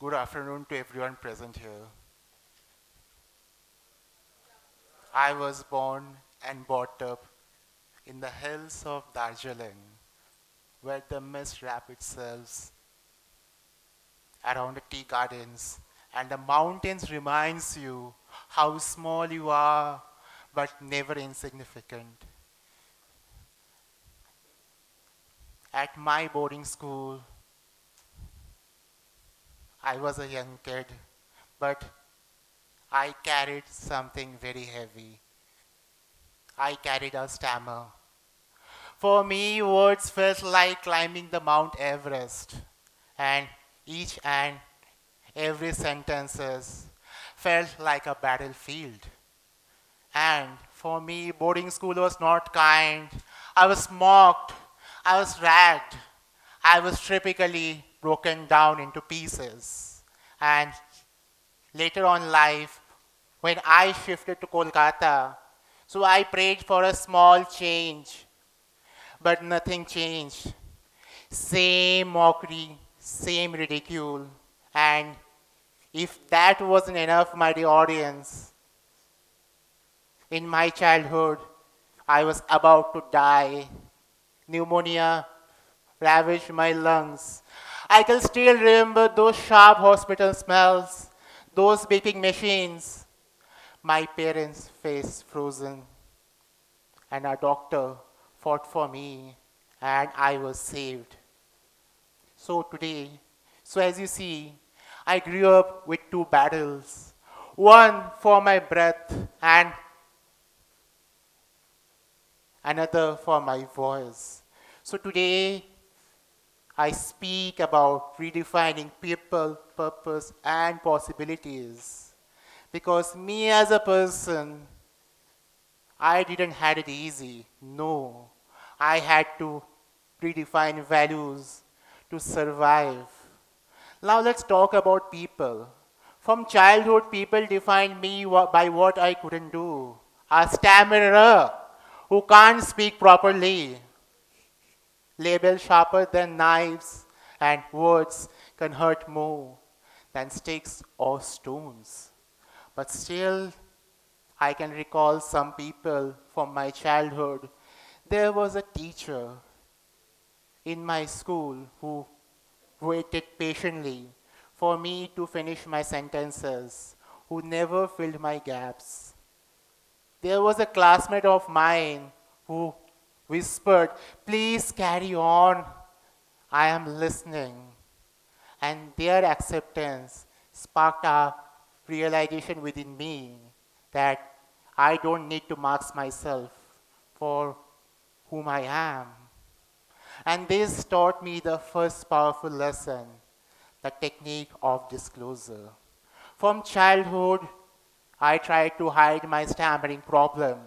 Good afternoon to everyone present here. I was born and brought up in the hills of Darjeeling, where the mist wraps itself around the tea gardens, and the mountains reminds you how small you are, but never insignificant. At my boarding school, I was a young kid, but I carried something very heavy. I carried a stammer. For me, words felt like climbing the Mount Everest, and each and every sentences felt like a battlefield. And for me, boarding school was not kind. I was mocked. I was ragged. I was typically broken down into pieces. And later on life, when I shifted to Kolkata, so I prayed for a small change, but nothing changed. Same mockery, same ridicule. And if that wasn't enough, my dear audience, in my childhood, I was about to die. Pneumonia ravaged my lungs. I can still remember those sharp hospital smells, those beeping machines, my parents' face frozen, and a doctor fought for me, and I was saved. So today, so as you see, I grew up with two battles. One for my breath and another for my voice. So today, I speak about redefining people, purpose, and possibilities. Because me as a person, I didn't had it easy. No. I had to redefine values to survive. Now let's talk about people. From childhood, people defined me by what I couldn't do. A stammerer who can't speak properly. Label sharper than knives, and words can hurt more than sticks or stones. But still, I can recall some people from my childhood. There was a teacher in my school who waited patiently for me to finish my sentences, who never filled my gaps. There was a classmate of mine who whispered, "Please carry on, I am listening." And their acceptance sparked a realization within me that I don't need to mask myself for whom I am. And this taught me the first powerful lesson, the technique of disclosure. From childhood, I tried to hide my stammering problem.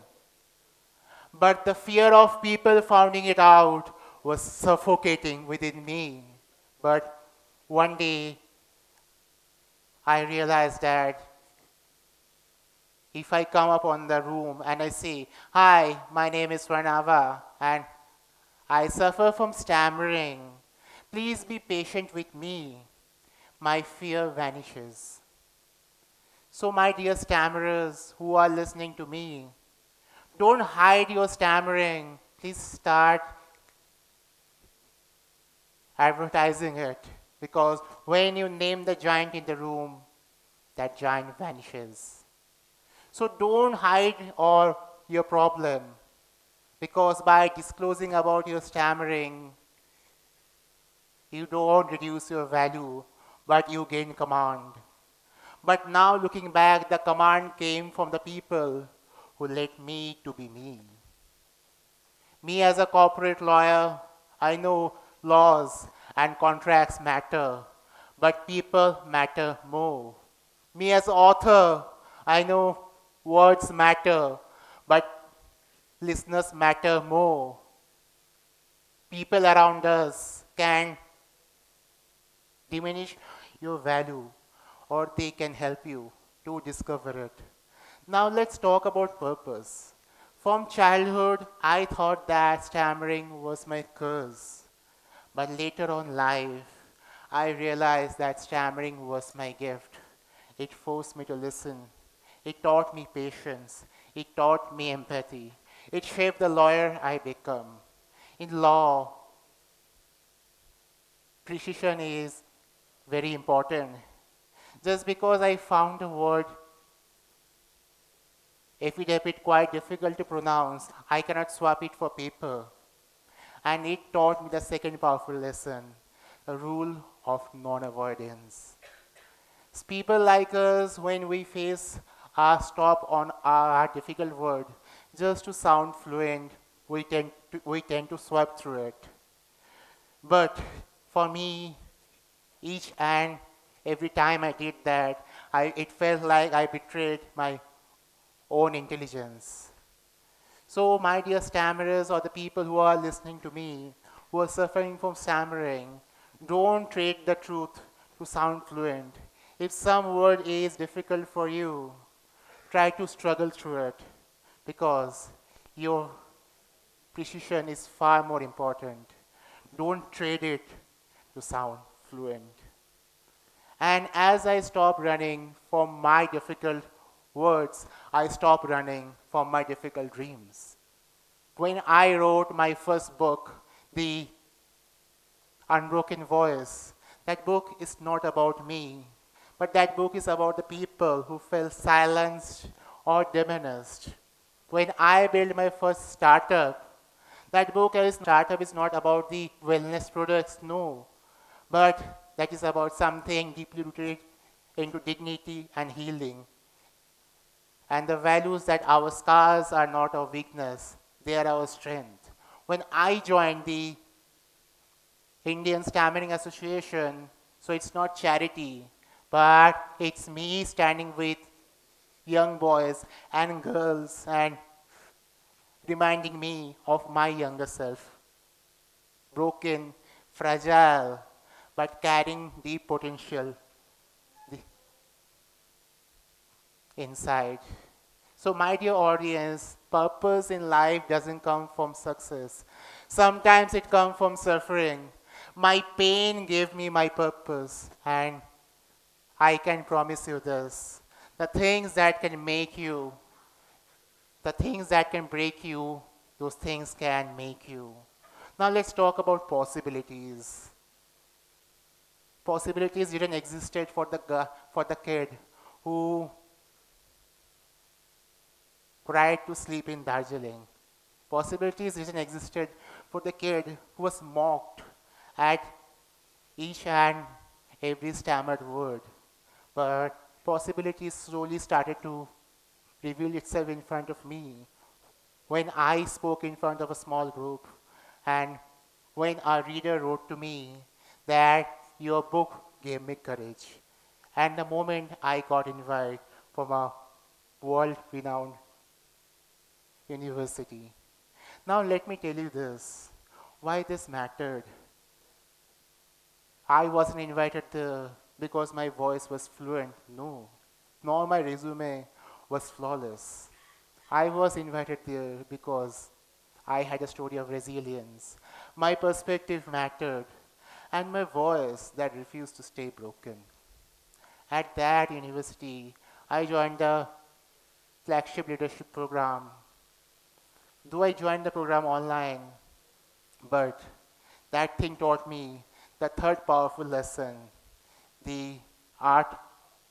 But the fear of people finding it out was suffocating within me. But one day, I realized that if I come up on the room and I say, "Hi, my name is Swarnavo, and I suffer from stammering. Please be patient with me," my fear vanishes. So, my dear stammerers who are listening to me, don't hide your stammering. Please start advertising it. Because when you name the giant in the room, that giant vanishes. So don't hide your problem. Because by disclosing about your stammering, you don't reduce your value, but you gain command. But now looking back, the command came from the people who let me to be me. Me as a corporate lawyer, I know laws and contracts matter, but people matter more. Me as author, I know words matter, but listeners matter more. People around us can diminish your value, or they can help you to discover it. Now let's talk about purpose. From childhood, I thought that stammering was my curse. But later on life, I realized that stammering was my gift. It forced me to listen. It taught me patience. It taught me empathy. It shaped the lawyer I become. In law, precision is very important. Just because I found a word affidavit quite difficult to pronounce, I cannot swap it for paper. And it taught me the second powerful lesson, the rule of non-avoidance. People like us, when we face a stop on a difficult word, just to sound fluent, we tend to swipe through it. But for me, each and every time I did that, it felt like I betrayed my own intelligence. So, my dear stammerers, or the people who are listening to me, who are suffering from stammering, don't trade the truth to sound fluent. If some word is difficult for you, try to struggle through it, because your precision is far more important. Don't trade it to sound fluent. And as I stopped running from my difficult words, I stopped running from my difficult dreams. When I wrote my first book, The Unbroken Voice, that book is not about me, but that book is about the people who felt silenced or diminished. When I built my first startup, that book is startup is not about the wellness products, no, but that is about something deeply rooted into dignity and healing. And the values that our scars are not our weakness, they are our strength. When I joined the Indian Stammering Association, so it's not charity, but it's me standing with young boys and girls and reminding me of my younger self. Broken, fragile, but carrying deep potential inside. So, my dear audience, purpose in life doesn't come from success. Sometimes it comes from suffering. My pain gave me my purpose, and I can promise you this. The things that can make you, the things that can break you, those things can make you. Now let's talk about possibilities. Possibilities didn't existed for the kid who tried to sleep in Darjeeling. Possibilities didn't existed for the kid who was mocked at each and every stammered word. But possibilities slowly started to reveal itself in front of me when I spoke in front of a small group, and when a reader wrote to me that your book gave me courage. And the moment I got invited from a world-renowned university. Now let me tell you this, why this mattered. I wasn't invited there because my voice was fluent, no, nor my resume was flawless. I was invited there because I had a story of resilience. My perspective mattered, and my voice that refused to stay broken. At that university, I joined the flagship leadership program. Though I joined the program online, but that thing taught me the third powerful lesson, the art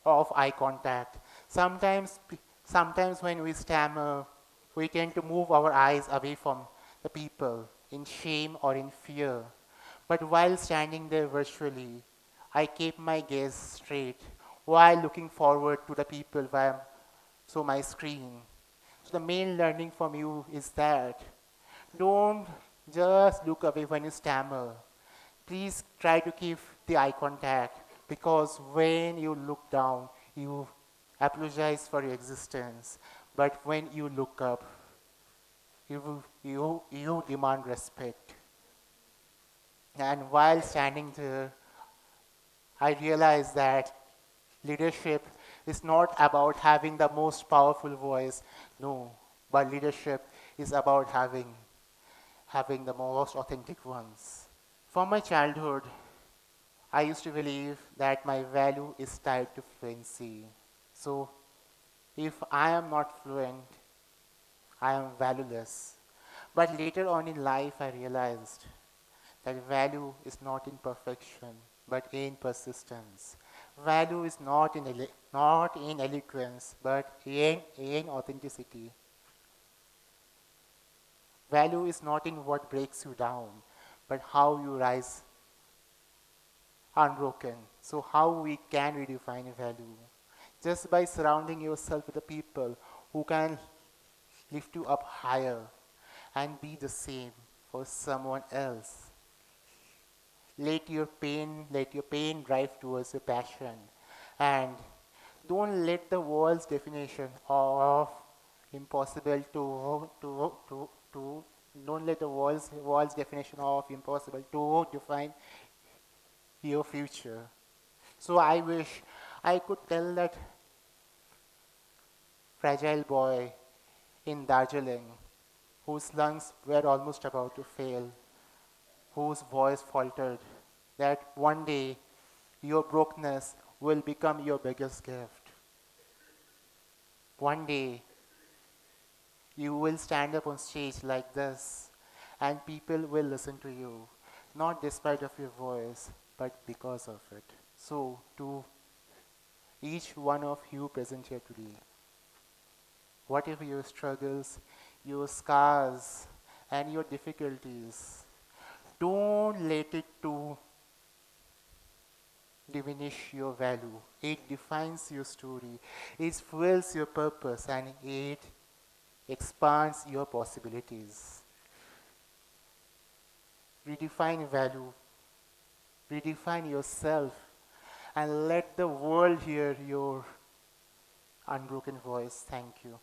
of eye contact. Sometimes when we stammer, we tend to move our eyes away from the people in shame or in fear. But while standing there virtually, I kept my gaze straight while looking forward to the people via my screen. So the main learning from you is that don't just look away when you stammer. Please try to keep the eye contact, because when you look down, you apologize for your existence. But when you look up, you demand respect. And while standing there, I realized that leadership is not about having the most powerful voice, no, but leadership is about having the most authentic ones. From my childhood, I used to believe that my value is tied to fluency. So if I am not fluent, I am valueless. But later on in life, I realized that value is not in perfection, but in persistence. Value is not in eloquence, but in authenticity. Value is not in what breaks you down, but how you rise unbroken. So how we can redefine value? Just by surrounding yourself with the people who can lift you up higher and be the same for someone else. Let your pain drive towards your passion. And don't let the world's definition of impossible to don't let the world's definition of impossible to define your future. So I wish I could tell that fragile boy in Darjeeling whose lungs were almost about to fail, whose voice faltered, that one day your brokenness will become your biggest gift. One day you will stand up on stage like this and people will listen to you, not despite of your voice, but because of it. So to each one of you present here today, whatever your struggles, your scars, and your difficulties, don't let it to diminish your value. It defines your story, it fuels your purpose, and it expands your possibilities. Redefine value, redefine yourself, and let the world hear your unbroken voice. Thank you.